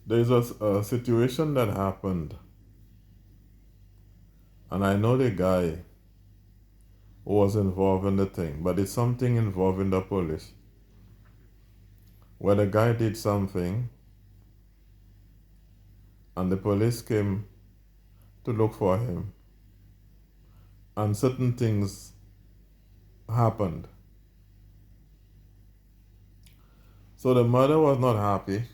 There's a situation that happened, and I know the guy who was involved in the thing, but it's something involving the police, where the guy did something, and the police came to look for him, and certain things happened. So the mother was not happy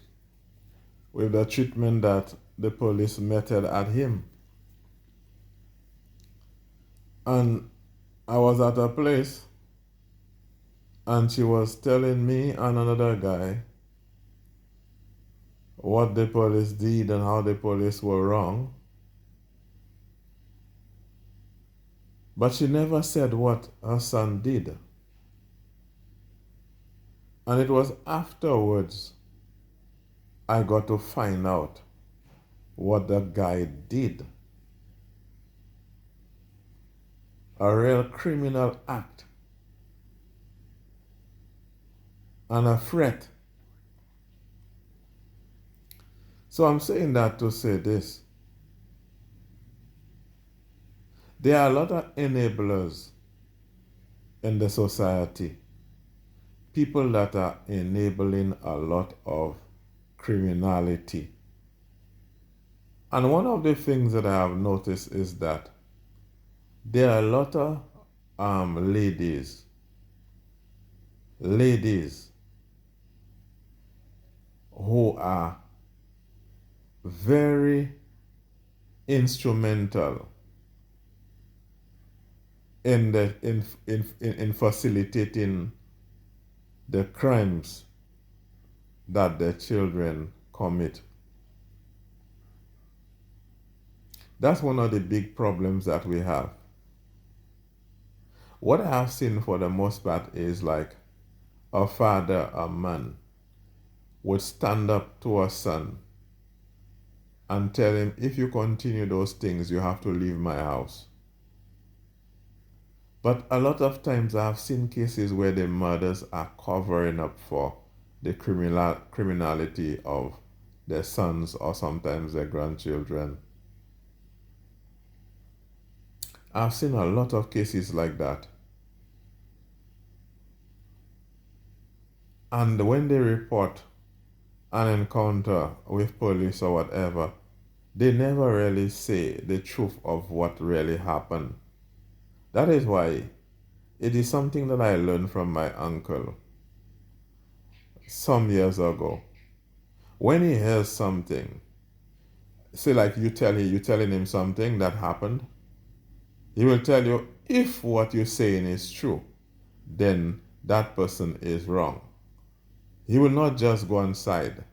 with the treatment that the police meted at him. And I was at a place, and she was telling me and another guy what the police did and how the police were wrong. But she never said what her son did. And it was afterwards I got to find out what the guy did. A real criminal act and a threat. So I'm saying that to say this. There are a lot of enablers in the society. People that are enabling a lot of criminality. And one of the things that I have noticed is that there are a lot of ladies who are very instrumental in facilitating the crimes that their children commit. That's one of the big problems that we have. What I have seen for the most part is like a father, a man, would stand up to a son and tell him, if you continue those things, you have to leave my house. But a lot of times I have seen cases where the mothers are covering up for the criminality of their sons or sometimes their grandchildren. I've seen a lot of cases like that. And when they report an encounter with police or whatever, they never really say the truth of what really happened. That is why it is something that I learned from my uncle some years ago. When he hears something, say like you're telling him something that happened, he will tell you, if what you're saying is true, then that person is wrong. He will not just go on side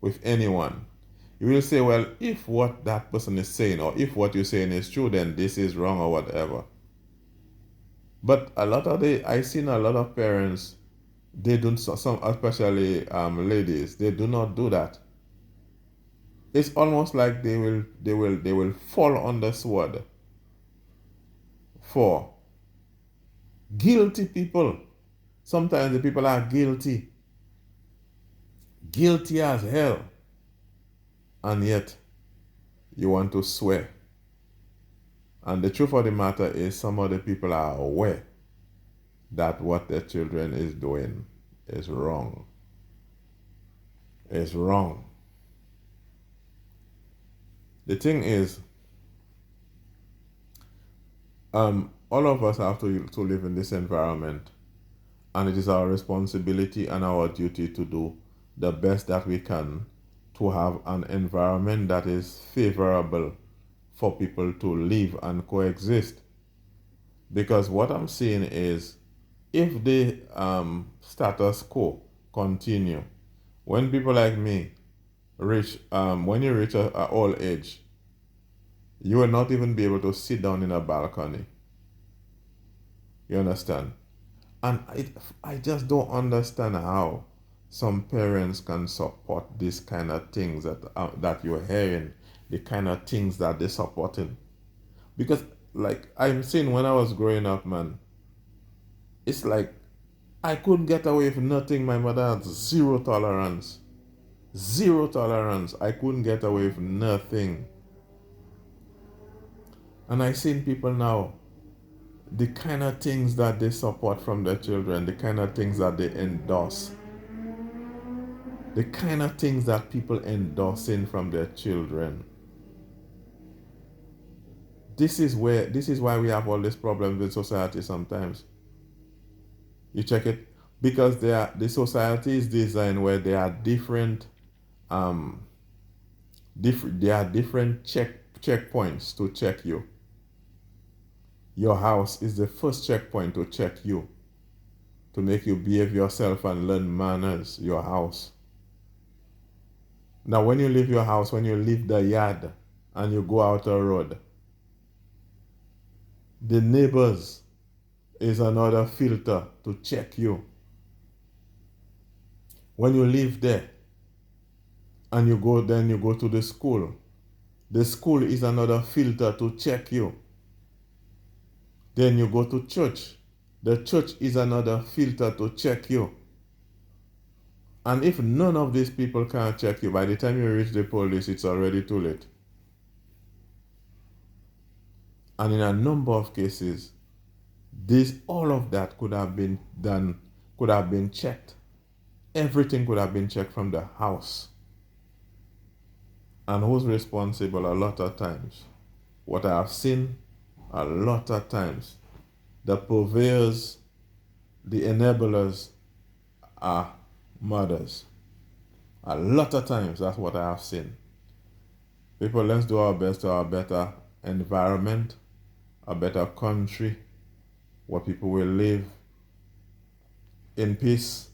with anyone. He will say, well, if what that person is saying or if what you're saying is true, then this is wrong or whatever. But I seen a lot of parents, they don't, some especially ladies, they do not do that. It's almost like they will fall on the sword for guilty people. Sometimes the people are guilty as hell, and yet you want to swear. And the truth of the matter is, some of the people are aware that what their children is doing is wrong. It's wrong. The thing is, all of us have to live in this environment, and it is our responsibility and our duty to do the best that we can to have an environment that is favorable for people to live and coexist. Because what I'm seeing is, if the status quo continue, when people like me reach, when you reach a old age, you will not even be able to sit down in a balcony. You understand? And I just don't understand how some parents can support this kind of things that you're hearing, the kind of things that they're supporting. Because like I'm saying, when I was growing up, man, it's like I couldn't get away with nothing. My mother had zero tolerance. Zero tolerance. I couldn't get away with nothing. And I seen people now, the kind of things that they support from their children, the kind of things that they endorse, the kind of things that people endorsing from their children. This is why we have all these problems with society sometimes. You check it because the society is designed where there are different checkpoints to check you. Your house is the first checkpoint to check you, to make you behave yourself and learn manners. Your house. Now, when you leave your house, when you leave the yard and you go out a road, the neighbors is another filter to check you. When you leave there and you go to the school is another filter to check you. Then you go to church. The church is another filter to check you. And if none of these people can check you, by the time you reach the police, it's already too late. And in a number of cases, all of that could have been done, could have been checked. Everything could have been checked from the house. And who's responsible a lot of times? What I have seen a lot of times, the purveyors, the enablers are mothers. A lot of times, that's what I have seen. People, let's do our best to have a better environment, a better country, where people will live in peace,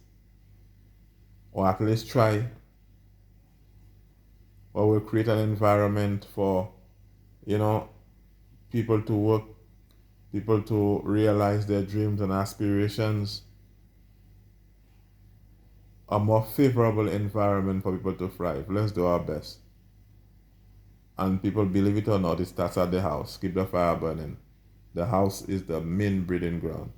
or at least try, or we'll create an environment for, people to work, people to realize their dreams and aspirations, a more favorable environment for people to thrive. Let's do our best. And people, believe it or not, it starts at the house. Keep the fire burning. The house is the main breeding ground.